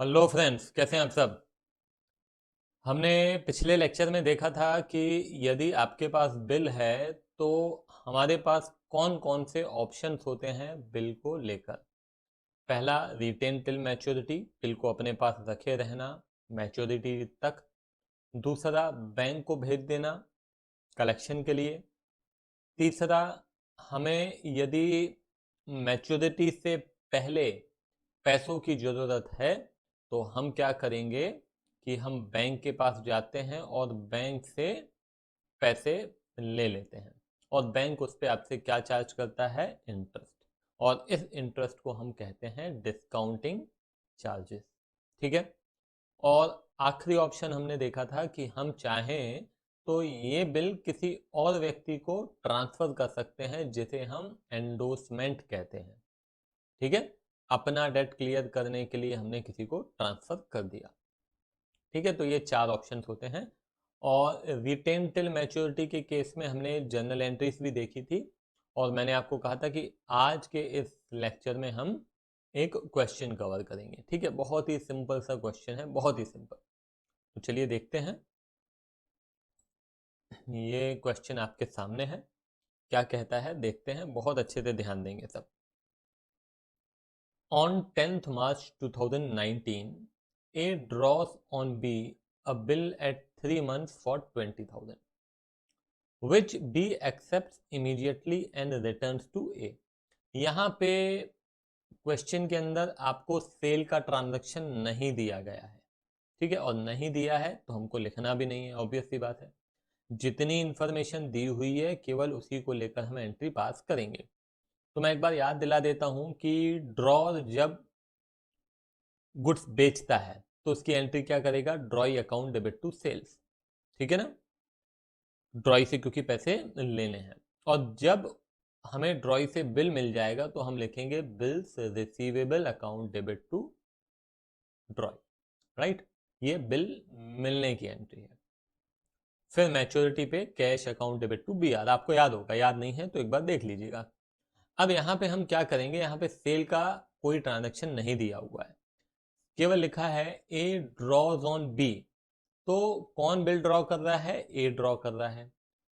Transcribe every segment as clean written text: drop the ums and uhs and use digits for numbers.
Hello friends, कैसे हैं आप सब। हमने पिछले लेक्चर में देखा था कि यदि आपके पास बिल है तो हमारे पास कौन कौन से ऑप्शंस होते हैं बिल को लेकर। पहला, रिटेन टिल मैच्योरिटी, बिल को अपने पास रखे रहना मैच्योरिटी तक। दूसरा, बैंक को भेज देना कलेक्शन के लिए। तीसरा, हमें यदि मैच्योरिटी से पहले पैसों की ज़रूरत है तो हम क्या करेंगे कि हम बैंक के पास जाते हैं और बैंक से पैसे ले लेते हैं। और बैंक उस पर आपसे क्या चार्ज करता है? इंटरेस्ट। और इस इंटरेस्ट को हम कहते हैं डिस्काउंटिंग चार्जेस। ठीक है। और आखिरी ऑप्शन हमने देखा था कि हम चाहें तो ये बिल किसी और व्यक्ति को ट्रांसफर कर सकते हैं जिसे हम एंडोर्समेंट कहते हैं। ठीक है। अपना डेट क्लियर करने के लिए हमने किसी को ट्रांसफर कर दिया। ठीक है, तो ये चार ऑप्शंस होते हैं। और रिटेन टिल मैच्योरिटी के केस में हमने जर्नल एंट्रीज भी देखी थी। और मैंने आपको कहा था कि आज के इस लेक्चर में हम एक क्वेश्चन कवर करेंगे। ठीक है, बहुत ही सिंपल सा क्वेश्चन है, बहुत ही सिंपल। तो चलिए देखते हैं। ये क्वेश्चन आपके सामने है, क्या कहता है देखते हैं, बहुत अच्छे से ध्यान देंगे सब। On 10th March 2019, A draws on B a bill at 3 months for 20,000, which B accepts immediately and returns to A. यहाँ पे क्वेश्चन के अंदर आपको सेल का ट्रांजैक्शन नहीं दिया गया है। ठीक है, और नहीं दिया है तो हमको लिखना भी नहीं है, ऑब्वियस सी बात है। जितनी इंफॉर्मेशन दी हुई है केवल उसी को लेकर हम एंट्री पास करेंगे। तो मैं एक बार याद दिला देता हूं कि ड्रॉ जब गुड्स बेचता है तो उसकी एंट्री क्या करेगा? Drawee account debit to sales. ठीक है ना, ड्रॉई से क्योंकि पैसे लेने हैं। और जब हमें ड्रॉई से बिल मिल जाएगा तो हम लिखेंगे bills receivable account debit to drawee. Right, ये बिल मिलने की एंट्री है। फिर मैच्योरिटी पे cash account debit to B R, आपको याद होगा, याद नहीं है तो एक बार देख लीजिएगा। अब यहाँ पे हम क्या करेंगे, यहाँ पे सेल का कोई ट्रांजेक्शन नहीं दिया हुआ है, केवल लिखा है ए ड्रॉज ऑन बी। तो कौन बिल ड्रॉ कर रहा है? ए ड्रॉ कर रहा है।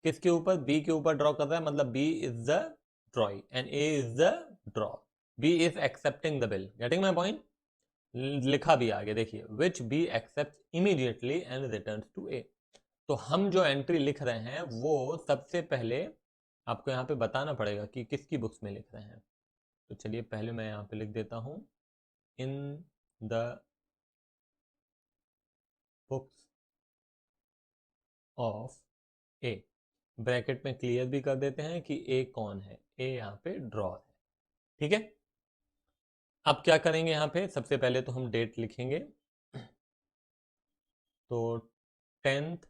किसके ऊपर? बी के ऊपर ड्रॉ कर रहा है, मतलब B is the drawee and A is the drawer. B is accepting the bill, getting my point. लिखा भी आगे देखिए, which B accept immediately and return to A. तो हम जो एंट्री लिख रहे हैं वो सबसे पहले आपको यहाँ पे बताना पड़ेगा कि किसकी बुक्स में लिख रहे हैं। तो चलिए पहले मैं यहाँ पे लिख देता हूँ इन the books of A. Bracket में क्लियर भी कर देते हैं कि ए कौन है। ए यहाँ पे ड्रॉ है। ठीक है। अब क्या करेंगे, यहाँ पे सबसे पहले तो हम डेट लिखेंगे। तो 10th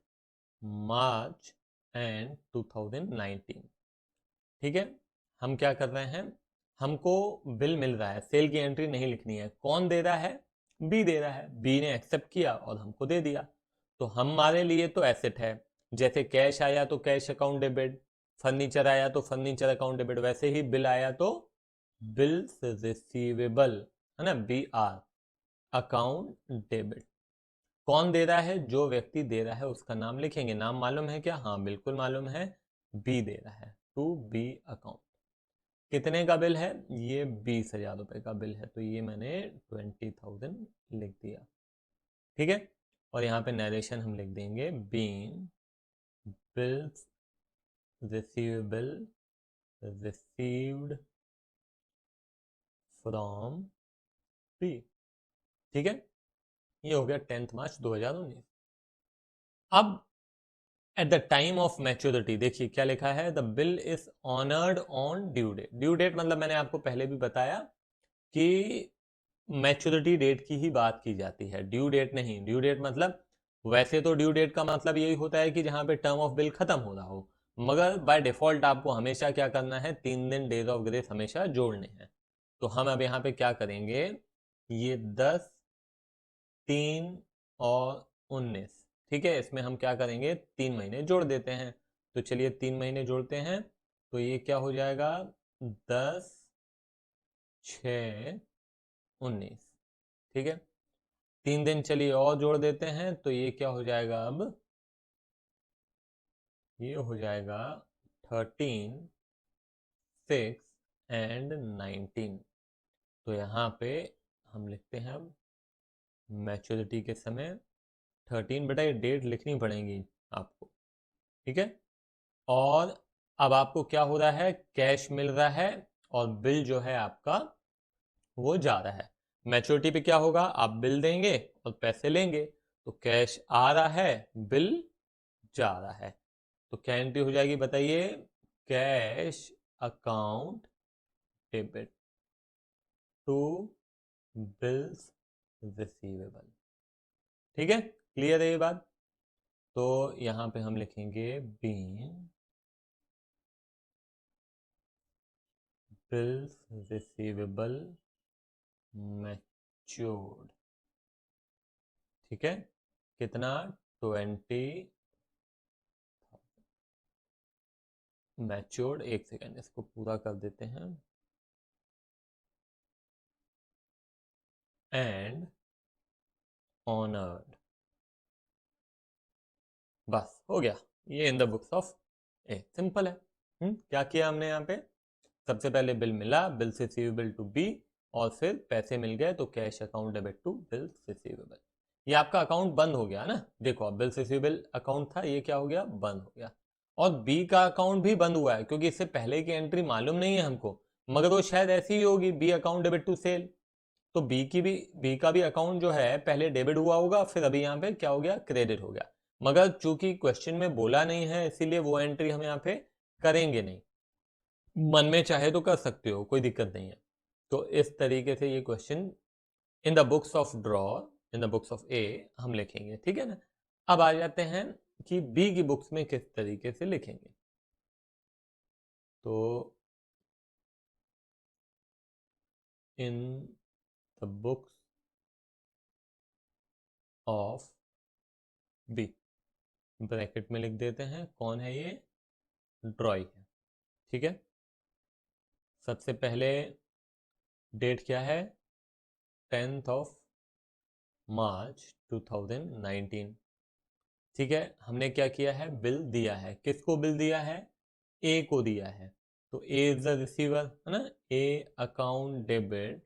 March एंड 2019। ठीक है। हम क्या कर रहे हैं, हमको बिल मिल रहा है, सेल की एंट्री नहीं लिखनी है। कौन दे रहा है? बी दे रहा है। बी ने एक्सेप्ट किया और हमको दे दिया। तो हमारे लिए तो एसेट है। जैसे कैश आया तो कैश अकाउंट डेबिट, फर्नीचर आया तो फर्नीचर अकाउंट डेबिट, वैसे ही बिल आया तो बिल्स रिसीवेबल, है ना, बी आर अकाउंट डेबिट। कौन दे रहा है? जो व्यक्ति दे रहा है उसका नाम लिखेंगे। नाम मालूम है क्या? हाँ बिल्कुल मालूम है, बी दे रहा है, टू बी अकाउंट। कितने का बिल है? ये 20,000 रुपए का बिल है, तो ये मैंने 20,000 लिख दिया। ठीक है। और यहाँ पे नरेशन हम लिख देंगे, being bills receivable received from B. ठीक है, ये हो गया 10th March 2019। अब at the time of maturity देखिए क्या लिखा है, the bill is honoured on due date. Due date मतलब मैंने आपको पहले भी बताया कि मैच्योरिटी डेट की ही बात की जाती है, ड्यू डेट नहीं। ड्यू डेट मतलब, वैसे तो ड्यू डेट का मतलब यही होता है कि जहां पे टर्म ऑफ बिल खत्म हो रहा हो, मगर बाय डिफॉल्ट आपको हमेशा क्या करना है, 3 दिन डेज ऑफ ग्रेस हमेशा जोड़ने हैं। तो हम अब यहाँ पे क्या करेंगे, ये 10, 3 और 19। ठीक है, इसमें हम क्या करेंगे, 3 महीने जोड़ देते हैं। तो चलिए 3 महीने जोड़ते हैं, तो ये क्या हो जाएगा, 10, 6, 19। ठीक है। 3 दिन चलिए और जोड़ देते हैं, तो ये क्या हो जाएगा, अब ये हो जाएगा 13, 6 एंड 19। तो यहाँ पे हम लिखते हैं अब मैच्योरिटी के समय 13, बेटा ये डेट लिखनी पड़ेगी आपको, ठीक है। और अब आपको क्या हो रहा है, कैश मिल रहा है और बिल जो है आपका वो जा रहा है। मैच्योरिटी पे क्या होगा, आप बिल देंगे और पैसे लेंगे, तो कैश आ रहा है, बिल जा रहा है। तो क्या एंट्री हो जाएगी बताइए, cash account debit to bills receivable. ठीक है, क्लियर है ये बात। तो यहां पे हम लिखेंगे बीइंग बिल्स रिसीवेबल मैच्योर्ड। ठीक है, कितना, 20 मैच्योर्ड। एक सेकेंड, इसको पूरा कर देते हैं, एंड ऑनर्ड। बस हो गया, ये इन the books of A, simple है। क्या किया हमने यहाँ पे, सबसे पहले बिल मिला, बिल रिसीवेबल टू बी, और फिर पैसे मिल गए तो cash account debit to bill receivable. ये आपका अकाउंट बंद हो गया ना, देखो अब बिल रिसीवेबल अकाउंट था, ये क्या हो गया, बंद हो गया। और बी का अकाउंट भी बंद हुआ है, क्योंकि इससे पहले की एंट्री मालूम नहीं है हमको, मगर वो शायद ऐसी ही होगी, B account debit to sale. तो बी का भी अकाउंट जो है पहले डेबिट हुआ होगा, फिर अभी यहाँ पे क्या हो गया, क्रेडिट हो गया। मगर चूंकि क्वेश्चन में बोला नहीं है, इसीलिए वो एंट्री हम यहाँ पे करेंगे नहीं। मन में चाहे तो कर सकते हो, कोई दिक्कत नहीं है। तो इस तरीके से ये question in the books of drawer, in the books of A हम लिखेंगे, ठीक है ना। अब आ जाते हैं कि बी की बुक्स में किस तरीके से लिखेंगे। तो in the books of B, bracket में लिख देते हैं, कौन है ये, ड्रॉई है, ठीक है। सबसे पहले डेट क्या है, 10 मार्च 2019। ठीक है, हमने क्या किया है, बिल दिया है, किसको बिल दिया है, ए को दिया है। तो ए इज द रिसीवर, है ना, ए अकाउंट डेबिट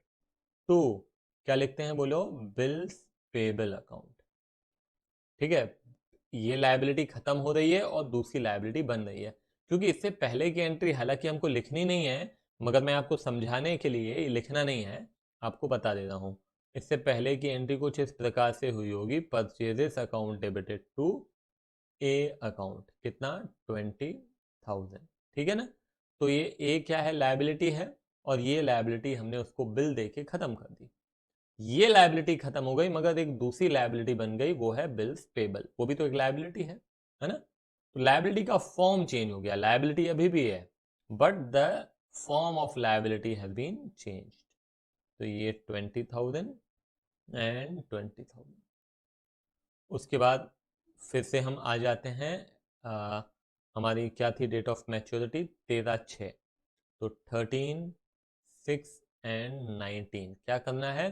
टू, क्या लिखते हैं बोलो, बिल्स पेबल अकाउंट। ठीक है, ये लायबिलिटी खत्म हो रही है और दूसरी लायबिलिटी बन रही है, क्योंकि इससे पहले की एंट्री हालांकि हमको लिखनी नहीं है, मगर मैं आपको समझाने के लिए, लिखना नहीं है, आपको बता दे रहा हूँ। इससे पहले की एंट्री कुछ इस प्रकार से हुई होगी, purchases account debited to A account, कितना, 20,000। ठीक है ना। तो ये ए क्या है, लायबिलिटी है, और ये लायबिलिटी हमने उसको बिल दे के खत्म कर दी। ये लायबिलिटी खत्म हो गई, मगर एक दूसरी लायबिलिटी बन गई, वो है बिल्स पेबल, वो भी तो एक लायबिलिटी है ना। तो लायबिलिटी का फॉर्म चेंज हो गया, लायबिलिटी अभी भी है, but the form of liability has been changed. तो ये 20,000 एंड 20,000। उसके बाद फिर से हम आ जाते हैं, आ, हमारी क्या थी डेट ऑफ मैच्योरिटी, 13/6। तो 13, 6 एंड 19 क्या करना है,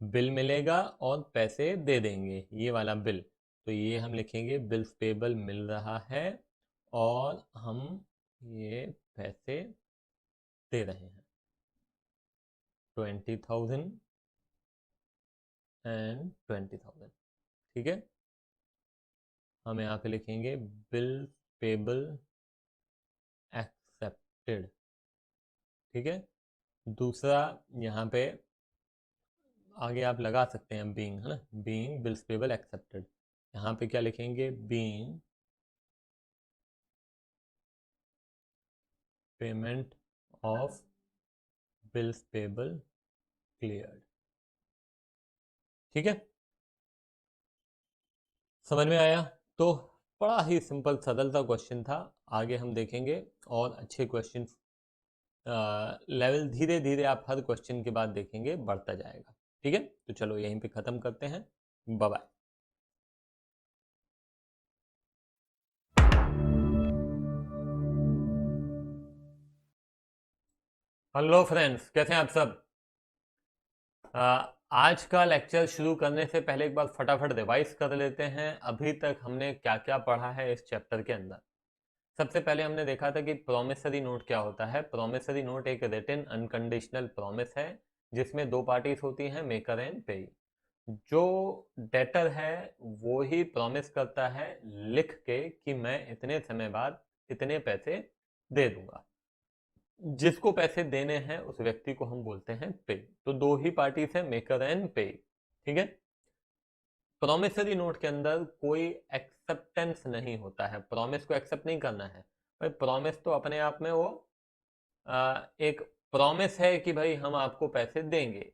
बिल मिलेगा और पैसे दे देंगे, ये वाला बिल। तो ये हम लिखेंगे बिल्स पेबल मिल रहा है और हम ये पैसे दे रहे हैं, 20,000 एंड 20,000। ठीक है, हम यहाँ पे लिखेंगे बिल पेबल एक्सेप्टेड। ठीक है, दूसरा यहाँ पे आगे आप लगा सकते हैं बीइंग, है ना, बीइंग बिल्स पेबल एक्सेप्टेड। यहाँ पे क्या लिखेंगे, being payment of bills payable cleared. ठीक है, समझ में आया। तो बड़ा ही सिंपल सरल सा क्वेश्चन था, आगे हम देखेंगे और अच्छे क्वेश्चन, लेवल धीरे धीरे आप हर क्वेश्चन के बाद देखेंगे बढ़ता जाएगा। ठीक है, तो चलो यहीं पे ख़त्म करते हैं, बाय बाय। हेलो फ्रेंड्स, कैसे हैं आप सब। आज का लेक्चर शुरू करने से पहले एक बार फटाफट रिवाइज कर लेते हैं अभी तक हमने क्या क्या पढ़ा है इस चैप्टर के अंदर। सबसे पहले हमने देखा था कि प्रोमिसरी नोट क्या होता है। प्रोमिसरी नोट एक रिटन अनकंडीशनल प्रॉमिस है जिसमें दो पार्टीज होती हैं, मेकर एंड पेई। जो डेटर है वो ही प्रॉमिस करता है लिख के कि मैं इतने समय बाद इतने पैसे दे दूंगा। जिसको पैसे देने हैं उस व्यक्ति को हम बोलते हैं पे। तो दो ही पार्टीज हैं, मेकर एंड पे। ठीक है। प्रोमिसरी नोट के अंदर कोई एक्सेप्टेंस नहीं होता है, प्रॉमिस को एक्सेप्ट नहीं करना है भाई। प्रॉमिस तो अपने आप में वो एक प्रॉमिस है कि भाई हम आपको पैसे देंगे।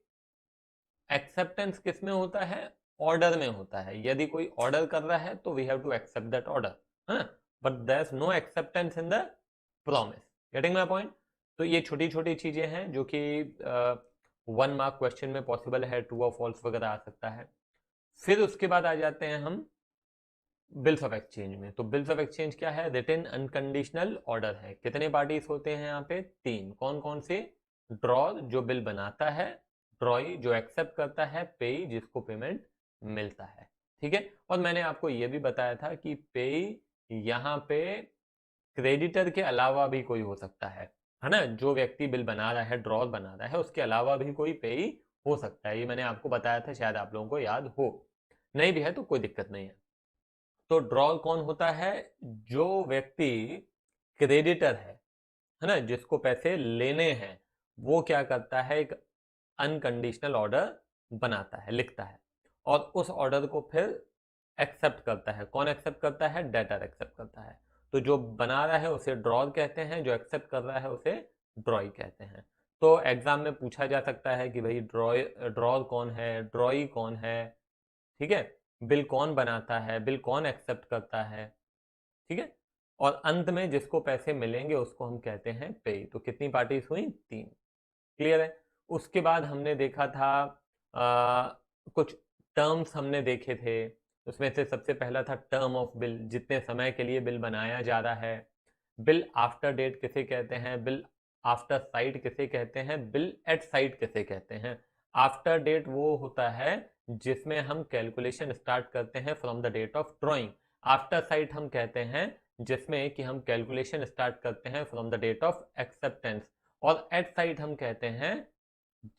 एक्सेप्टेंस किस में होता है? ऑर्डर में होता है। यदि कोई ऑर्डर कर रहा है तो we have to accept that order, है ना। But there is no acceptance in the promise. Getting my point? तो ये छोटी छोटी चीजें हैं जो कि 1 मार्क क्वेश्चन में पॉसिबल है, ट्रू और फॉल्स वगैरह आ सकता है। फिर उसके बाद आ जाते हैं हम बिल्स ऑफ एक्सचेंज में। तो बिल्स ऑफ एक्सचेंज क्या है? रिटन अनकंडीशनल ऑर्डर है। कितने पार्टीज होते हैं यहाँ पे? 3। कौन कौन से? ड्रॉर जो बिल बनाता है, ड्रॉई जो एक्सेप्ट करता है, पेई जिसको पेमेंट मिलता है। ठीक है। और मैंने आपको यह भी बताया था कि पेई यहाँ पे क्रेडिटर के अलावा भी कोई हो सकता है ना। जो व्यक्ति बिल बना रहा है, ड्रॉर बना रहा है, उसके अलावा भी कोई पेई हो सकता है। ये मैंने आपको बताया था, शायद आप लोगों को याद हो। नहीं भी है तो कोई दिक्कत नहीं है। तो ड्रॉर कौन होता है? जो व्यक्ति क्रेडिटर है ना, जिसको पैसे लेने हैं, वो क्या करता है? एक अनकंडीशनल ऑर्डर बनाता है, लिखता है, और उस ऑर्डर को फिर एक्सेप्ट करता है। कौन एक्सेप्ट करता है? डेटर एक्सेप्ट करता है। तो जो बना रहा है उसे ड्रॉर कहते हैं, जो एक्सेप्ट कर रहा है उसे ड्रॉई कहते हैं। तो एग्जाम में पूछा जा सकता है कि भाई ड्रॉर कौन है, ड्रॉई कौन है। ठीक है। बिल कौन बनाता है, बिल कौन एक्सेप्ट करता है। ठीक है। और अंत में जिसको पैसे मिलेंगे उसको हम कहते हैं पे। तो कितनी पार्टीज हुई? 3। क्लियर है। उसके बाद हमने देखा था कुछ टर्म्स हमने देखे थे। उसमें से सबसे पहला था टर्म ऑफ बिल, जितने समय के लिए बिल बनाया जा रहा है। बिल आफ्टर डेट किसे कहते हैं? बिल आफ्टर साइट किसे कहते हैं? बिल एट साइट किसे कहते हैं? आफ्टर डेट वो होता है जिसमें हम कैलकुलेशन स्टार्ट करते हैं from the date of drawing. After sight हम कहते हैं जिसमें कि हम कैलकुलेशन स्टार्ट करते हैं from the date of acceptance. और एट साइट हम कहते हैं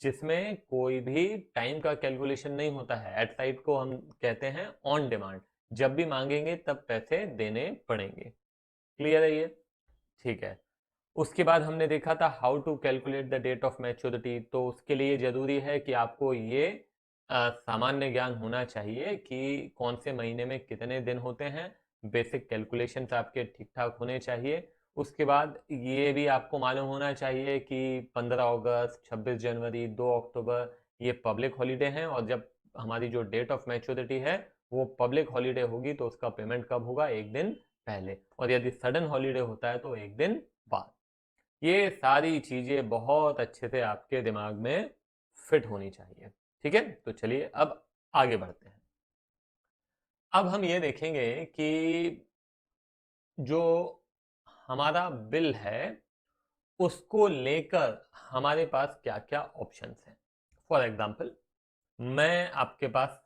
जिसमें कोई भी टाइम का कैलकुलेशन नहीं होता है। एट साइट को हम कहते हैं ऑन डिमांड, जब भी मांगेंगे तब पैसे देने पड़ेंगे। क्लियर है ये? ठीक है। उसके बाद हमने देखा था how to calculate the date of maturity. तो उसके लिए जरूरी है कि आपको ये सामान्य ज्ञान होना चाहिए कि कौन से महीने में कितने दिन होते हैं। बेसिक कैलकुलेशंस आपके ठीक ठाक होने चाहिए। उसके बाद ये भी आपको मालूम होना चाहिए कि 15 अगस्त, 26 जनवरी, 2 अक्टूबर ये पब्लिक हॉलीडे हैं, और जब हमारी जो डेट ऑफ मैच्योरिटी है वो पब्लिक हॉलीडे होगी तो उसका पेमेंट कब होगा? एक दिन पहले। और यदि सडन हॉलीडे होता है तो एक दिन बाद। ये सारी चीजें बहुत अच्छे से आपके दिमाग में फिट होनी चाहिए। ठीक है। तो चलिए अब आगे बढ़ते हैं। अब हम ये देखेंगे कि जो हमारा बिल है उसको लेकर हमारे पास क्या क्या ऑप्शंस हैं। फॉर एग्जाम्पल, मैं आपके पास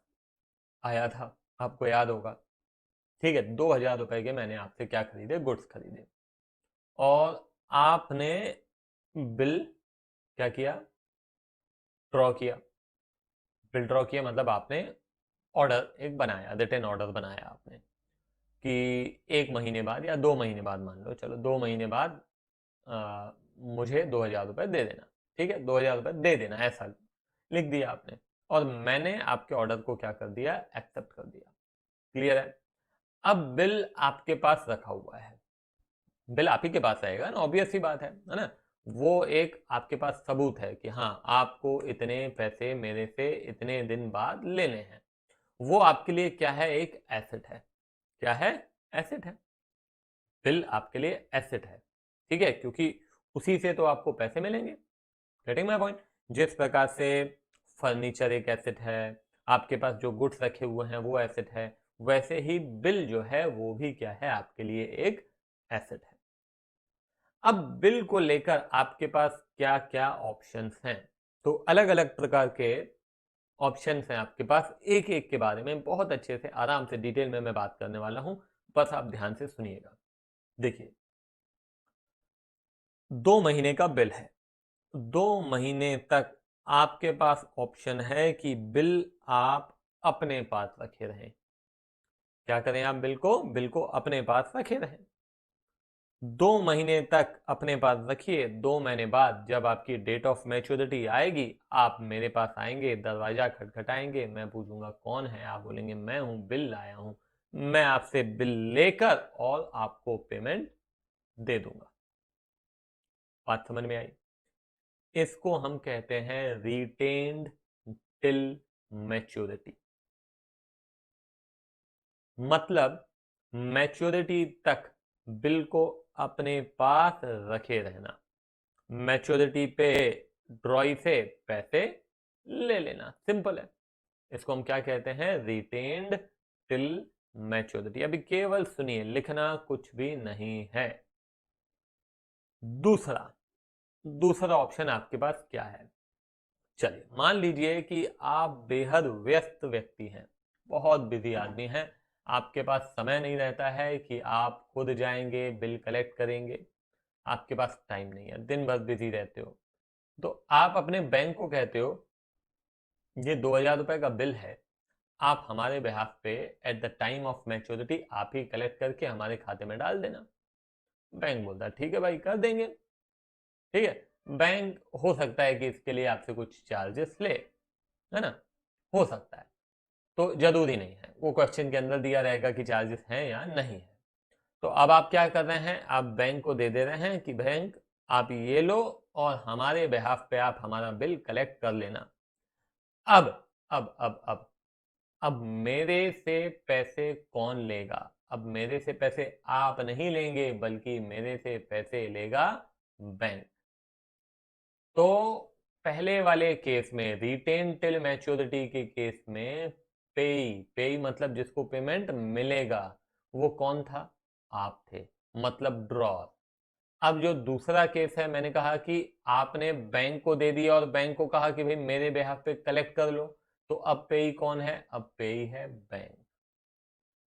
आया था, आपको याद होगा। ठीक है। 2000 रुपए के मैंने आपसे क्या खरीदे? गुड्स खरीदे। और आपने बिल क्या किया? ड्रॉ किया। बिल ड्रॉ किया मतलब आपने ऑर्डर एक बनाया, रिटन ऑर्डर बनाया आपने कि 1 महीने बाद या 2 महीने बाद, मान लो चलो 2 महीने बाद मुझे 2000 रुपये दे देना। ठीक है। 2000 रुपये दे देना, ऐसा लिख दिया आपने। और मैंने आपके ऑर्डर को क्या कर दिया? एक्सेप्ट कर दिया। क्लियर है। अब बिल आपके पास रखा हुआ है, बिल आप ही के पास आएगा ना, ऑब्वियस सी बात है ना। वो एक आपके पास सबूत है कि हाँ आपको इतने पैसे मेरे से इतने दिन बाद लेने हैं। वो आपके लिए क्या है? एक एसेट है। क्या है? एसेट है। बिल आपके लिए एसेट है। ठीक है। क्योंकि उसी से तो आपको पैसे मिलेंगे। Getting my point? जिस प्रकार से फर्नीचर एक एसेट है, आपके पास जो गुड्स रखे हुए हैं वो एसेट है, वैसे ही बिल जो है वो भी क्या है? आपके लिए एक एसेट है। अब बिल को लेकर आपके पास क्या क्या ऑप्शंस हैं? तो अलग अलग प्रकार के ऑप्शंस हैं आपके पास, एक एक के बारे में बहुत अच्छे से आराम से डिटेल में मैं बात करने वाला हूं, बस आप ध्यान से सुनिएगा। देखिए, 2 महीने का बिल है, 2 महीने तक आपके पास ऑप्शन है कि बिल आप अपने पास रखे रहें। क्या करें आप? बिल को अपने पास रखे रहें, 2 महीने तक अपने पास रखिए। 2 महीने बाद जब आपकी डेट ऑफ मैच्योरिटी आएगी, आप मेरे पास आएंगे, दरवाजा खटखटाएंगे, मैं पूछूंगा कौन है, आप बोलेंगे मैं हूं, बिल लाया हूं, मैं आपसे बिल लेकर और आपको पेमेंट दे दूंगा। बात समझ में आई? इसको हम कहते हैं रिटेन्ड टिल मैच्योरिटी। मतलब मैच्योरिटी तक बिल को अपने पास रखे रहना, मैच्योरिटी पे ड्रॉई से पैसे ले लेना, सिंपल है। इसको हम क्या कहते हैं? Retained till maturity. अभी केवल सुनिए, लिखना कुछ भी नहीं है। दूसरा दूसरा ऑप्शन आपके पास क्या है? चलिए, मान लीजिए कि आप बेहद व्यस्त व्यक्ति हैं, बहुत बिजी आदमी हैं, आपके पास समय नहीं रहता है कि आप खुद जाएंगे बिल कलेक्ट करेंगे, आपके पास टाइम नहीं है, दिन भर बिजी रहते हो। तो आप अपने बैंक को कहते हो, ये 2,000 रुपए का बिल है, आप हमारे बिहाफ पे eight the time of maturity आप ही कलेक्ट करके हमारे खाते में डाल देना। बैंक बोलता है ठीक है भाई, कर देंगे। ठीक है, बैंक हो सकता है कि इसके लिए आपसे कुछ चार्जेस ले, है ना, हो सकता है, तो जरूरी नहीं है, वो क्वेश्चन के अंदर दिया रहेगा कि चार्जेस हैं या नहीं है। तो अब आप क्या कर रहे हैं? आप बैंक को दे दे रहे हैं कि बैंक आप ये लो और हमारे बिहाफ पे आप हमारा बिल कलेक्ट कर लेना। अब अब अब अब अब मेरे से पैसे कौन लेगा? अब मेरे से पैसे आप नहीं लेंगे, बल्कि मेरे से पैसे लेगा बैंक। तो पहले वाले केस में, रिटेन टिल मैच्योरिटी के केस में, पेई पेई मतलब जिसको पेमेंट मिलेगा, वो कौन था? आप थे, मतलब ड्रॉर। अब जो दूसरा केस है, मैंने कहा कि आपने बैंक को दे दिया और बैंक को कहा कि भाई मेरे बिहाफ पे कलेक्ट कर लो, तो अब पेई कौन है? अब पेई है बैंक,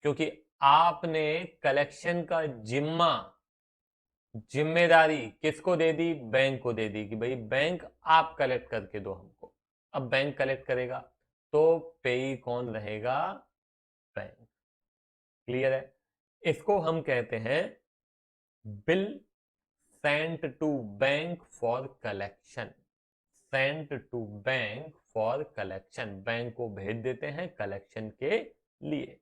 क्योंकि आपने कलेक्शन का जिम्मा, जिम्मेदारी किसको दे दी? बैंक को दे दी कि भाई बैंक आप कलेक्ट करके दो हमको। अब बैंक कलेक्ट करेगा, तो पेई कौन रहेगा? बैंक। क्लियर है? इसको हम कहते हैं bill sent to bank for collection. Sent to bank for collection, bank को भेज देते हैं कलेक्शन के लिए।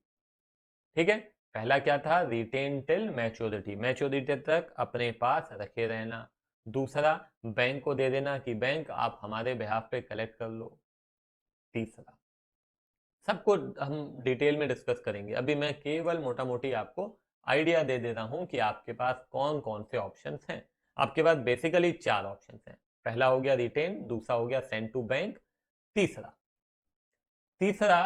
ठीक है, पहला क्या था? रिटेन टिल मैच्योरिटी, मैच्योरिटी तक अपने पास रखे रहना। दूसरा, बैंक को दे देना कि बैंक आप हमारे बिहाफ पे कलेक्ट कर लो। तीसरा, सबको हम डिटेल में डिस्कस करेंगे, अभी मैं केवल मोटा मोटी आपको आइडिया दे दे रहा हूं कि आपके पास कौन कौन से ऑप्शंस हैं। आपके पास बेसिकली 4 ऑप्शंस हैं। पहला हो गया रिटेन, दूसरा हो गया सेंड टू बैंक, तीसरा तीसरा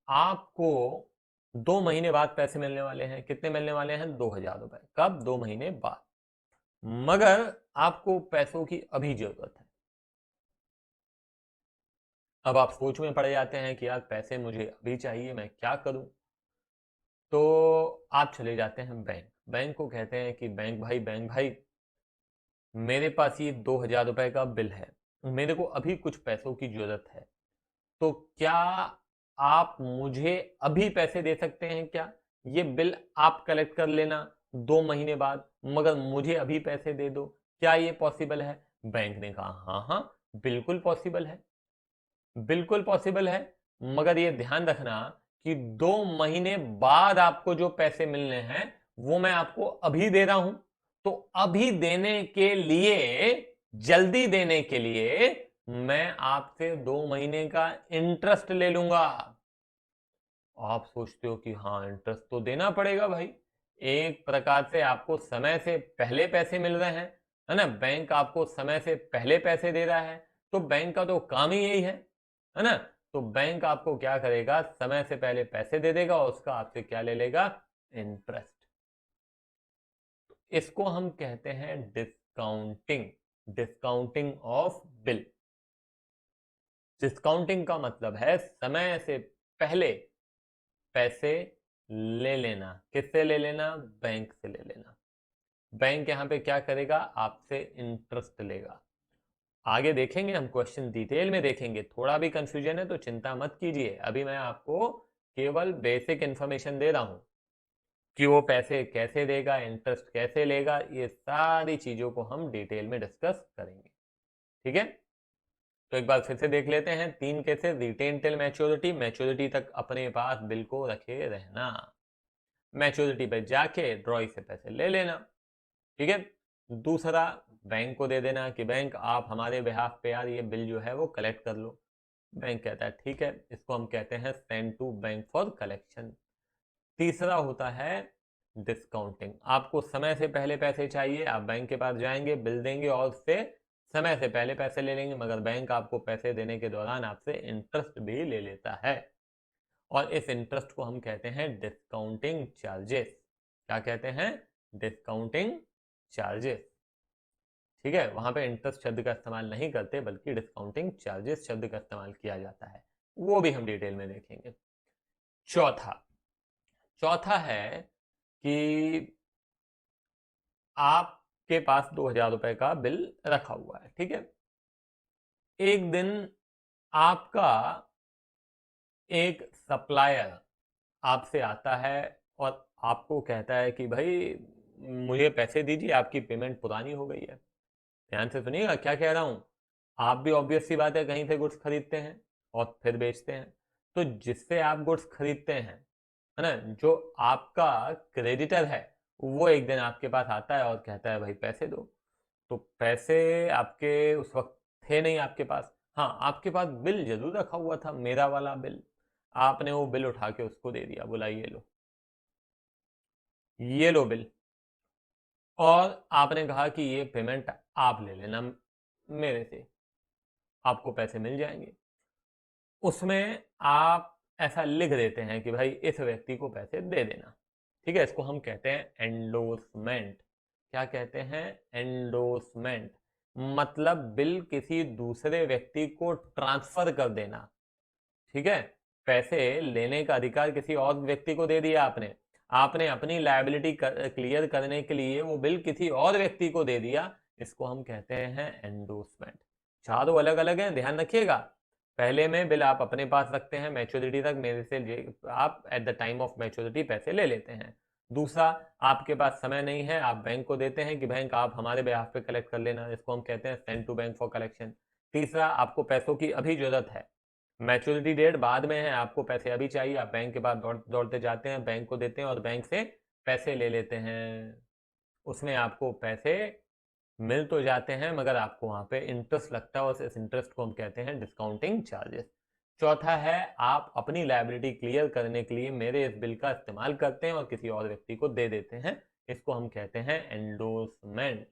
आपको 2 महीने बाद पैसे मिलने वाले हैं। कितने मिलने वाले हैं? 2,000 रुपए। कब? 2 महीने बाद। मगर आपको पैसों की अभी जरूरत है। अब आप सोच में पड़ जाते हैं कि यार पैसे मुझे अभी चाहिए, मैं क्या करूं? तो आप चले जाते हैं बैंक, बैंक को कहते हैं कि बैंक भाई, मेरे पास ये 2,000 रुपए का बिल है, मेरे को अभी कुछ पैसों की जरूरत है, तो क्या आप मुझे अभी पैसे दे सकते हैं क्या? ये बिल आप कलेक्ट कर लेना 2 महीने बाद, मगर मुझे अभी पैसे दे दो, क्या ये पॉसिबल है? बैंक ने कहा हाँ हाँ, बिल्कुल पॉसिबल है, बिल्कुल पॉसिबल है। मगर ये ध्यान रखना कि 2 महीने बाद आपको जो पैसे मिलने हैं, वो मैं आपको अभी दे रहा हूं। तो अभी देने के लिए, जल्दी देने के लिए, मैं आपसे 2 महीने का इंटरेस्ट ले लूंगा। आप सोचते हो कि हाँ, इंटरेस्ट तो देना पड़ेगा भाई, एक प्रकार से आपको समय से पहले पैसे मिल रहे हैं, है ना, बैंक आपको समय से पहले पैसे दे रहा है, तो बैंक का तो काम ही यही है ना। तो बैंक आपको क्या करेगा? समय से पहले पैसे दे देगा और उसका आपसे क्या ले लेगा? इंटरेस्ट। इसको हम कहते हैं discounting, discounting of bill. Discounting का मतलब है समय से पहले पैसे ले लेना। किससे ले लेना? बैंक से ले लेना। बैंक यहां पे क्या करेगा? आपसे इंटरेस्ट लेगा। आगे देखेंगे, हम क्वेश्चन डिटेल में देखेंगे। थोड़ा भी कंफ्यूजन है तो चिंता मत कीजिए, अभी मैं आपको केवल बेसिक इंफॉर्मेशन दे रहा हूं कि वो पैसे कैसे देगा, इंटरेस्ट कैसे लेगा, ये सारी चीजों को हम डिटेल में डिस्कस करेंगे। ठीक है, तो एक बार फिर से देख लेते हैं। 3 कैसे? रिटेन टिल मैच्योरिटी, मैच्योरिटी तक अपने पास बिल को रखे रहना, मैच्योरिटी पे जाके ड्रॉई से पैसे ले लेना। ठीक है, दूसरा बैंक को दे देना कि बैंक आप हमारे बिहाफ पे यार ये बिल जो है वो कलेक्ट कर लो। बैंक कहता है ठीक है, इसको हम कहते हैं send to bank for collection. तीसरा होता है डिस्काउंटिंग। आपको समय से पहले पैसे चाहिए, आप बैंक के पास जाएंगे, बिल देंगे और उससे समय से पहले पैसे ले लेंगे, मगर बैंक आपको पैसे देने के दौरान आपसे इंटरेस्ट भी ले लेता है और इस इंटरेस्ट को हम कहते हैं डिस्काउंटिंग चार्जेस। क्या कहते हैं? Discounting charges. ठीक है, वहां पे इंटरेस्ट शब्द का इस्तेमाल नहीं करते बल्कि डिस्काउंटिंग चार्जेस शब्द का इस्तेमाल किया जाता है, वो भी हम डिटेल में देखेंगे। चौथा चौथा है कि आपके पास 2,000 रुपए का बिल रखा हुआ है। ठीक है, एक दिन आपका एक सप्लायर आपसे आता है और आपको कहता है कि भाई मुझे पैसे दीजिए, आपकी पेमेंट पुरानी हो गई है। ध्यान से सुनिएगा क्या कह रहा हूं। आप भी ऑब्वियस सी बात है कहीं से गुड्स खरीदते हैं और फिर बेचते हैं, तो जिससे आप गुड्स खरीदते हैं, है ना, जो आपका क्रेडिटर है, वो एक दिन आपके पास आता है और कहता है भाई पैसे दो। तो पैसे आपके उस वक्त थे नहीं आपके पास। हाँ, आपके पास बिल जरूर रखा हुआ था, मेरा वाला बिल। आपने वो बिल उठा के उसको दे दिया, बोला ये लो, ये लो बिल, और आपने कहा कि ये पेमेंट आप ले लेना मेरे से, आपको पैसे मिल जाएंगे। उसमें आप ऐसा लिख देते हैं कि भाई इस व्यक्ति को पैसे दे देना। ठीक है, इसको हम कहते हैं एंडोर्समेंट। क्या कहते हैं? एंडोर्समेंट। मतलब बिल किसी दूसरे व्यक्ति को ट्रांसफर कर देना। ठीक है, पैसे लेने का अधिकार किसी और व्यक्ति को दे दिया आपने। आपने अपनी लायबिलिटी क्लियर करने के लिए वो बिल किसी और व्यक्ति को दे दिया, इसको हम कहते हैं एंडोर्समेंट। चारों अलग अलग हैं, ध्यान रखिएगा। पहले में बिल आप अपने पास रखते हैं, मैच्योरिटी तक मेरे से आप eight the time of maturity पैसे ले लेते हैं। दूसरा, आपके पास समय नहीं है, आप बैंक को देते हैं कि बैंक आप हमारे बिहाफ पे कलेक्ट कर लेना, इसको हम कहते हैं send to bank for collection. तीसरा, आपको पैसों की अभी जरूरत है, मैच्योरिटी डेट बाद में है, आपको पैसे अभी चाहिए, आप बैंक के पास दौड़ते जाते हैं, बैंक को देते हैं और बैंक से पैसे ले लेते हैं। उसमें आपको पैसे मिल तो जाते हैं मगर आपको वहां पे इंटरेस्ट लगता है और इस इंटरेस्ट को हम कहते हैं डिस्काउंटिंग चार्जेस। चौथा है, आप अपनी लायबिलिटी क्लियर करने के लिए मेरे इस बिल का इस्तेमाल करते हैं और किसी और व्यक्ति को दे देते हैं, इसको हम कहते हैं एंडोर्समेंट।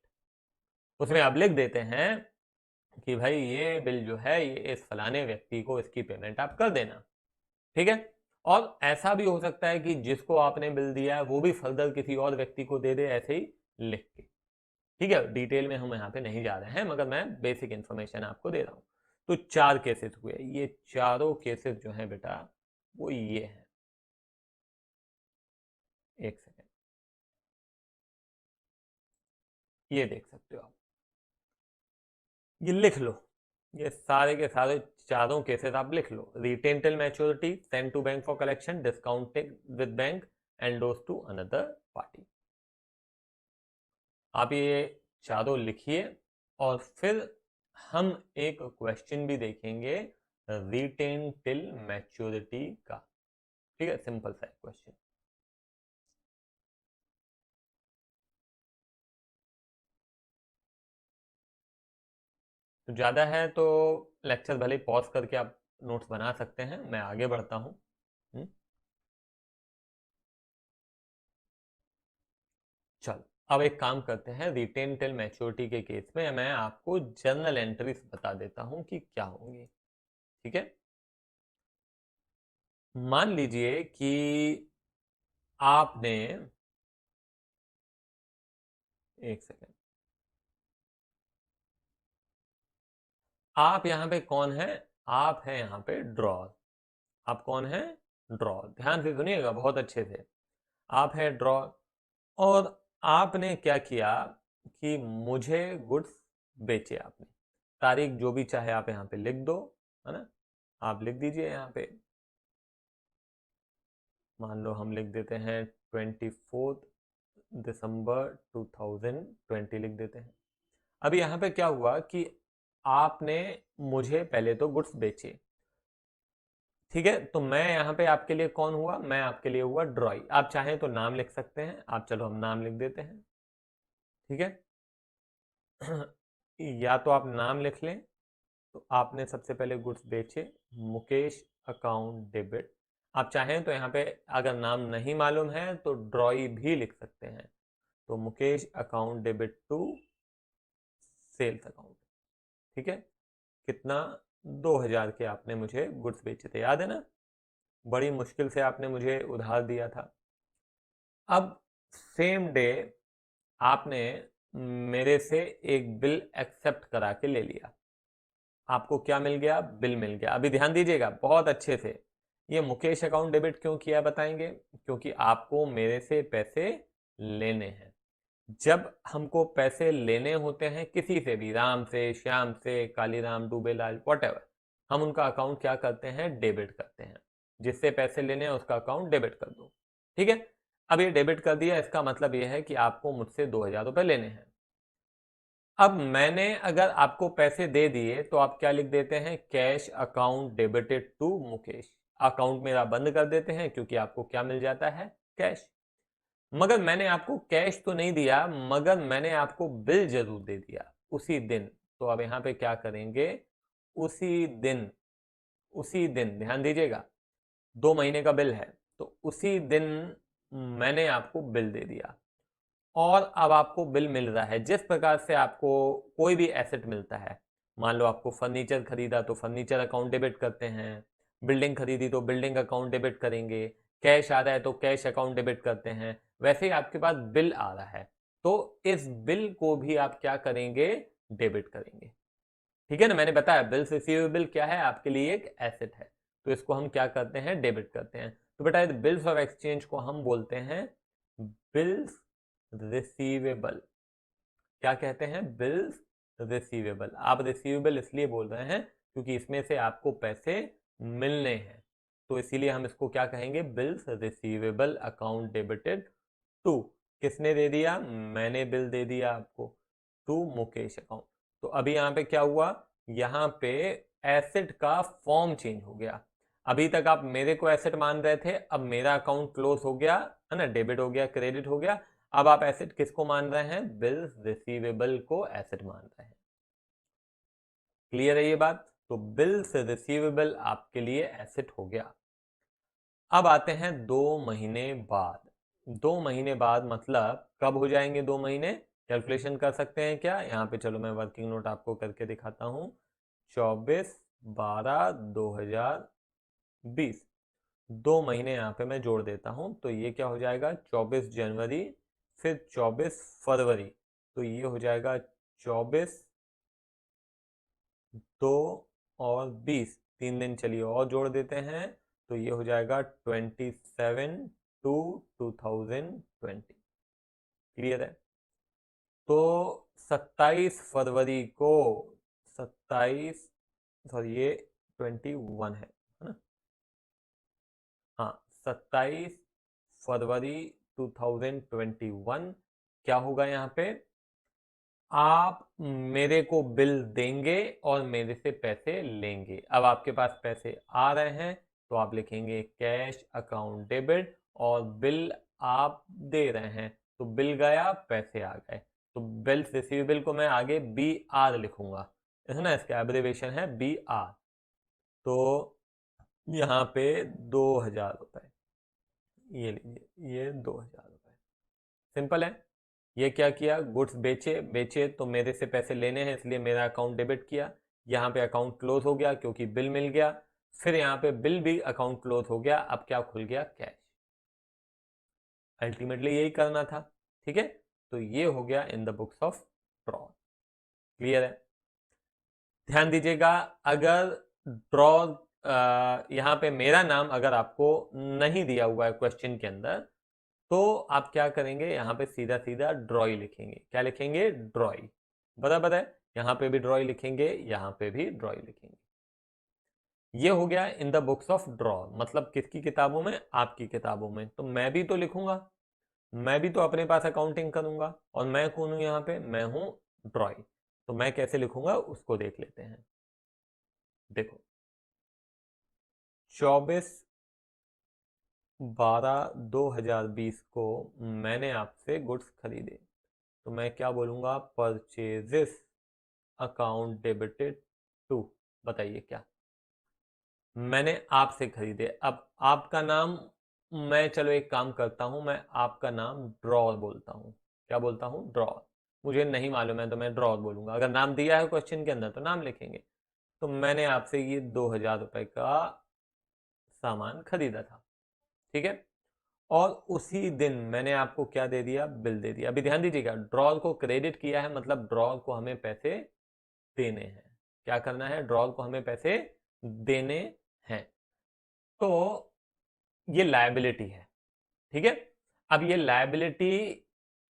उसमें आप लिख देते हैं कि भाई ये बिल जो है ये इस फलाने व्यक्ति को इसकी पेमेंट आप कर देना। ठीक है, और ऐसा भी हो सकता है कि जिसको आपने बिल दिया है वो भी फर्दर किसी और व्यक्ति को दे दे, ऐसे ही लिख के। ठीक है, डिटेल में हम यहाँ पे नहीं जा रहे हैं मगर मैं बेसिक इंफॉर्मेशन आपको दे रहा हूँ। तो 4 केसेस हुए, ये चारों केसेस जो हैं बेटा वो ये हैं। एक सेकेंड, ये देख सकते हो आप, ये लिख लो, ये सारे के सारे चारों केसेस आप लिख लो। Retained till maturity, send to bank for collection, discounting with bank, endorse to another party. आप ये चारों लिखिए और फिर हम एक क्वेश्चन भी देखेंगे रिटेन टिल मैच्योरिटी का। ठीक है, सिंपल सा क्वेश्चन। तो ज़्यादा है तो लेक्चर भले पॉज करके आप नोट्स बना सकते हैं, मैं आगे बढ़ता हूँ। चल, अब एक काम करते हैं, रिटेन टिल मैच्योरिटी के केस में मैं आपको जर्नल एंट्रीज बता देता हूं कि क्या होंगी। ठीक है, मान लीजिए कि आपने, एक सेकेंड, आप यहां पे कौन है? आप हैं यहाँ पे ड्रॉर। आप कौन है? ड्रॉर। ध्यान से सुनिएगा बहुत अच्छे से। आप हैं ड्रॉर और आपने क्या किया कि मुझे गुड्स बेचे आपने। तारीख जो भी चाहे आप यहाँ पे लिख दो, है ना। आप लिख दीजिए यहाँ पे, मान लो हम लिख देते हैं 24 दिसंबर 2020 लिख देते हैं। अभी यहाँ पे क्या हुआ कि आपने मुझे पहले तो गुड्स बेचे, ठीक है। तो मैं यहाँ पे आपके लिए कौन हुआ? मैं आपके लिए हुआ ड्रॉई। आप चाहें तो नाम लिख सकते हैं आप, चलो हम नाम लिख देते हैं, ठीक है। या तो आप नाम लिख लें। तो आपने सबसे पहले गुड्स बेचे, मुकेश अकाउंट डेबिट। आप चाहें तो यहाँ पे अगर नाम नहीं मालूम है तो ड्रॉई भी लिख सकते हैं। तो Mukesh account debit to sales account, ठीक है। कितना? 2000 के आपने मुझे गुड्स बेचे थे, याद है ना। बड़ी मुश्किल से आपने मुझे उधार दिया था। अब सेम डे आपने मेरे से एक बिल एक्सेप्ट करा के ले लिया। आपको क्या मिल गया? बिल मिल गया। अभी ध्यान दीजिएगा बहुत अच्छे से। ये मुकेश अकाउंट डेबिट क्यों किया बताएंगे? क्योंकि आपको मेरे से पैसे लेने हैं। जब हमको पैसे लेने होते हैं किसी से भी, राम से, श्याम से, कालीराम, डूबेलाल, वॉटेवर, हम उनका अकाउंट क्या करते हैं? डेबिट करते हैं। जिससे पैसे लेने हैं उसका अकाउंट डेबिट कर दो, ठीक है। अब ये डेबिट कर दिया, इसका मतलब ये है कि आपको मुझसे 2000 रुपए लेने हैं। अब मैंने अगर आपको पैसे दे दिए तो आप क्या लिख देते हैं? Cash account debited to Mukesh. Account मेरा बंद कर देते हैं क्योंकि आपको क्या मिल जाता है? कैश। मगर मैंने आपको कैश तो नहीं दिया, मगर मैंने आपको बिल जरूर दे दिया उसी दिन। तो अब यहां पे क्या करेंगे? उसी दिन, उसी दिन ध्यान दीजिएगा, 2 महीने का बिल है तो उसी दिन मैंने आपको बिल दे दिया। और अब आपको बिल मिल रहा है। जिस प्रकार से आपको कोई भी एसेट मिलता है, मान लो आपको फर्नीचर खरीदा तो फर्नीचर अकाउंट डेबिट करते हैं, बिल्डिंग खरीदी तो बिल्डिंग अकाउंट डेबिट करेंगे, कैश आ रहा है तो कैश अकाउंट डेबिट करते हैं, वैसे ही आपके पास बिल आ रहा है तो इस बिल को भी आप क्या करेंगे? डेबिट करेंगे, ठीक है ना। मैंने बताया बिल्स रिसीवेबल क्या है? आपके लिए एक एसेट है, तो इसको हम क्या करते हैं? डेबिट करते हैं। तो बेटा बिल्स ऑफ एक्सचेंज को हम बोलते हैं बिल्स रिसीवेबल। क्या कहते हैं? Bills receivable. आप रिसीवेबल इसलिए बोल रहे हैं क्योंकि इसमें से आपको पैसे मिलने हैं, तो इसीलिए हम इसको क्या कहेंगे? Bills receivable account debited to, किसने दे दिया? मैंने बिल दे दिया आपको, टू मुकेश अकाउंट। तो अभी यहाँ पे क्या हुआ? यहाँ पे एसेट का फॉर्म चेंज हो गया। अभी तक आप मेरे को एसेट मान रहे थे, अब मेरा अकाउंट क्लोज हो गया है ना, डेबिट हो गया, क्रेडिट हो गया। अब आप एसेट किसको मान रहे हैं? बिल्स रिसीवेबल को एसेट मान रहे हैं। क्लियर है ये बात? तो बिल्स रिसीवेबल आपके लिए एसेट हो गया। अब आते हैं 2 महीने बाद। 2 महीने बाद मतलब कब हो जाएंगे 2 महीने? कैलकुलेशन कर सकते हैं क्या? यहाँ पे चलो मैं वर्किंग नोट आपको करके दिखाता हूँ। 24/12/2020, 2 महीने यहाँ पे मैं जोड़ देता हूँ तो ये क्या हो जाएगा? 24 जनवरी, फिर 24 फरवरी, तो ये हो जाएगा 24, 2 और 20, 3 दिन चलिए और जोड़ देते हैं तो ये हो जाएगा 27/2/2020। क्लियर है? तो 27 फरवरी को, 27, सॉरी ये 21 है ना। हाँ, 27 फरवरी 2021 क्या होगा यहाँ पे? आप मेरे को बिल देंगे और मेरे से पैसे लेंगे। अब आपके पास पैसे आ रहे हैं तो आप लिखेंगे कैश अकाउंट डेबिट, और बिल आप दे रहे हैं तो बिल गया, पैसे आ गए। तो बिल रिसीवेबल को मैं आगे बी आर लिखूंगा, है ना, इसका एब्रिवेशन है बी आर। तो यहाँ पे 2000 रुपए, ये लीजिए, ये 2000 रुपए। सिंपल है। ये क्या किया? गुड्स बेचे, बेचे तो मेरे से पैसे लेने हैं इसलिए मेरा अकाउंट डेबिट किया। यहाँ पे अकाउंट क्लोज हो गया क्योंकि बिल मिल गया। फिर यहाँ पे बिल भी अकाउंट क्लोज हो गया, अब क्या खुल गया? कैश। अल्टीमेटली यही करना था, ठीक है। तो ये हो गया इन the books of fraud. Clear है? ध्यान दीजिएगा, अगर ड्रॉ, यहाँ पे मेरा नाम अगर आपको नहीं दिया हुआ है क्वेश्चन के अंदर, तो आप क्या करेंगे, यहाँ पे सीधा सीधा ड्रॉई लिखेंगे। क्या लिखेंगे? ड्रॉई। बराबर है। यहाँ पे भी ड्रॉई लिखेंगे, यहाँ पे भी ड्रॉई लिखेंगे। ये हो गया इन द बुक्स ऑफ ड्रॉ, मतलब किसकी किताबों में? आपकी किताबों में। तो मैं भी तो लिखूंगा, मैं भी तो अपने पास अकाउंटिंग करूंगा, और मैं कौन हूं यहाँ पे? मैं हूं ड्रॉई। तो मैं कैसे लिखूंगा उसको देख लेते हैं। देखो, 24/12/2020 को मैंने आपसे गुड्स खरीदे, तो मैं क्या बोलूंगा? Purchases account debited to. बताइए क्या? मैंने आपसे खरीदे। अब आपका नाम, मैं चलो एक काम करता हूं, मैं आपका नाम ड्रॉ बोलता हूं। क्या बोलता हूं? ड्रॉ। मुझे नहीं मालूम है तो मैं ड्रॉ बोलूंगा। अगर नाम दिया है क्वेश्चन के अंदर तो नाम लिखेंगे। तो मैंने आपसे ये 2000 रुपए का सामान खरीदा था, ठीक है। और उसी दिन मैंने आपको क्या दे दिया? बिल दे दिया। अभी ध्यान दीजिएगा, ड्रॉर को क्रेडिट किया है, मतलब ड्रॉर को हमें पैसे देने हैं। क्या करना है? ड्रॉर को हमें पैसे देने हैं। तो ये लायबिलिटी है, ठीक है। अब ये लायबिलिटी,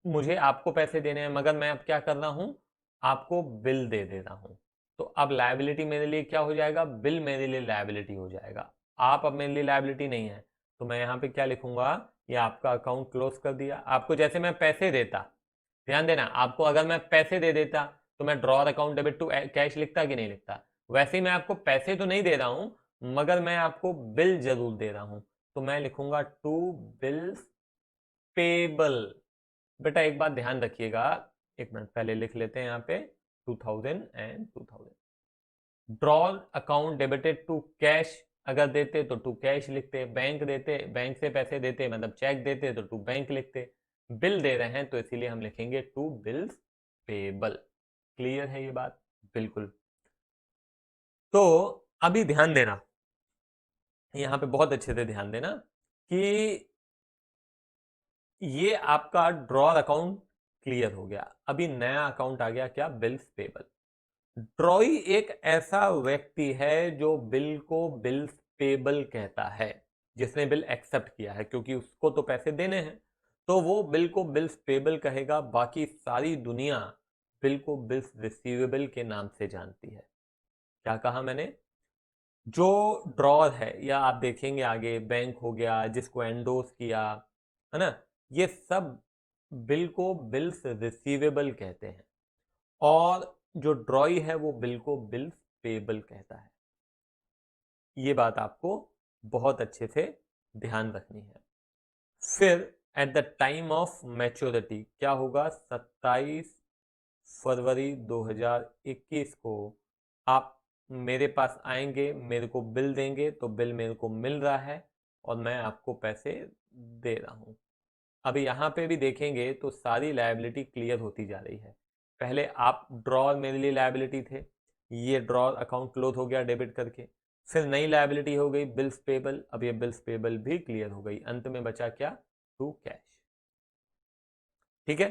मुझे आपको पैसे देने हैं, मगर मैं अब क्या कर रहा हूं? आपको बिल दे दे रहा हूं। तो अब लायबिलिटी मेरे लिए क्या हो जाएगा? बिल मेरे लिए लायबिलिटी हो जाएगा। आप अब मेरे लिए लायबिलिटी नहीं है। तो मैं यहां पे क्या लिखूंगा? ये आपका अकाउंट क्लोज कर दिया। आपको जैसे मैं पैसे देता, ध्यान देना, आपको अगर मैं पैसे दे देता तो मैं draw account debit to cash लिखता कि नहीं लिखता? वैसे ही मैं आपको पैसे तो नहीं दे रहा हूं, मगर मैं आपको बिल जरूर दे रहा हूं। तो मैं लिखूंगा टू बिल्स पेबल। बेटा एक बात ध्यान रखिएगा, एक मिनट पहले लिख लेते हैं यहाँ पे 2000 and 2000। Draw account debited to cash, अगर देते तो टू कैश लिखते, बैंक देते, बैंक से पैसे देते मतलब चेक देते तो टू बैंक लिखते। बिल दे रहे हैं तो इसीलिए हम लिखेंगे टू बिल्स पेबल। क्लियर है ये बात? बिल्कुल। तो अभी ध्यान देना, यहाँ पे बहुत अच्छे से ध्यान देना कि ये आपका ड्रॉ अकाउंट क्लियर हो गया। अभी नया अकाउंट आ गया, क्या? Bills payable. ड्रॉई एक ऐसा व्यक्ति है जो बिल को बिल्स पेबल कहता है, जिसने बिल एक्सेप्ट किया है, क्योंकि उसको तो पैसे देने हैं। तो वो बिल को बिल्स पेबल कहेगा, बाकी सारी दुनिया बिल को बिल्स रिसीवेबल के नाम से जानती है। क्या कहा मैंने? जो ड्रॉर है, या आप देखेंगे आगे बैंक हो गया जिसको एंडोस किया, है ना, ये सब बिल को बिल्स रिसीवेबल कहते हैं। और जो ड्रॉई है वो बिल को बिल्स पेबल कहता है। ये बात आपको बहुत अच्छे से ध्यान रखनी है। फिर eight the time of maturity क्या होगा? 27 फरवरी 2021 को आप मेरे पास आएंगे, मेरे को बिल देंगे, तो बिल मेरे को मिल रहा है और मैं आपको पैसे दे रहा हूं। अभी यहाँ पे भी देखेंगे तो सारी लायबिलिटी क्लियर होती जा रही है। पहले आप ड्रॉर मेरे लिए लायबिलिटी थे, ये ड्रॉर अकाउंट क्लोज हो गया डेबिट करके। फिर नई लायबिलिटी हो गई बिल्स पेबल, अब ये बिल्स पेबल भी क्लियर हो गई। अंत में बचा क्या? To cash. ठीक है।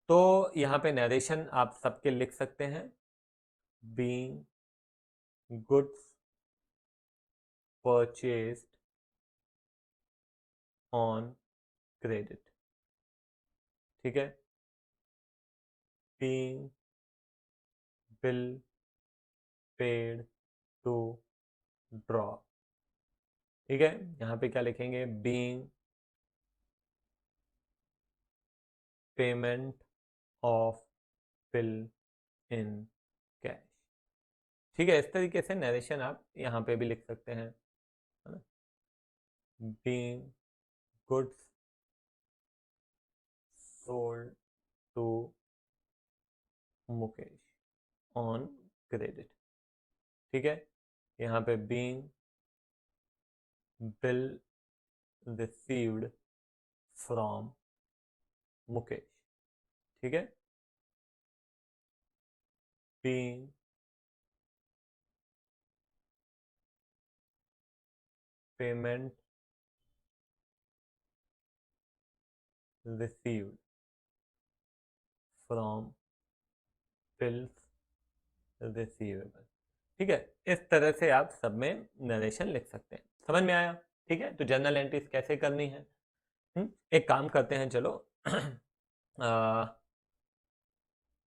तो यहाँ पे नरेशन आप सबके लिख सकते हैं। Being goods purchased on credit, ठीक है। Being bill paid to draw, ठीक है। यहाँ पे क्या लिखेंगे? Being payment of bill in cash, ठीक है। इस तरीके से नरेशन आप यहाँ पे भी लिख सकते हैं, है ना। Being goods sold to Mukesh on credit, ठीक है। यहाँ पे being bill received from Mukesh, ठीक है। Being payment received from bills receivable, ठीक है, इस तरह से आप सब में नरेशन लिख सकते हैं। समझ में आया? ठीक है, तो जर्नल एंट्रीज कैसे करनी है? एक काम करते हैं, चलो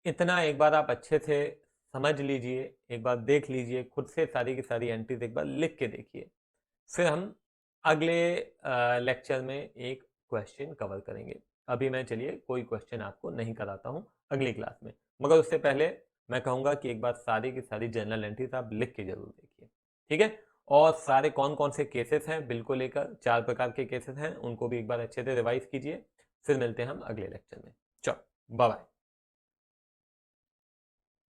इतना एक बार आप अच्छे से समझ लीजिए, एक बार देख लीजिए, खुद से सारी की सारी एंट्रीज एक बार लिख के देखिए, फिर हम अगले लेक्चर में एक क्वेश्चन कवर करेंगे। अभी मैं चलिए कोई क्वेश्चन आपको नहीं कराता हूँ अगली क्लास में, मगर उससे पहले मैं कहूँगा कि एक बार सारी की सारी जर्नल एंट्रीज आप लिख के जरूर देखिए। ठीक है, और सारे कौन कौन से केसेस हैं बिल को लेकर, 4 प्रकार के केसेस हैं, उनको भी एक बार अच्छे से रिवाइज कीजिए। फिर मिलते हैं हम अगले लेक्चर में। चलो, बाय बाय।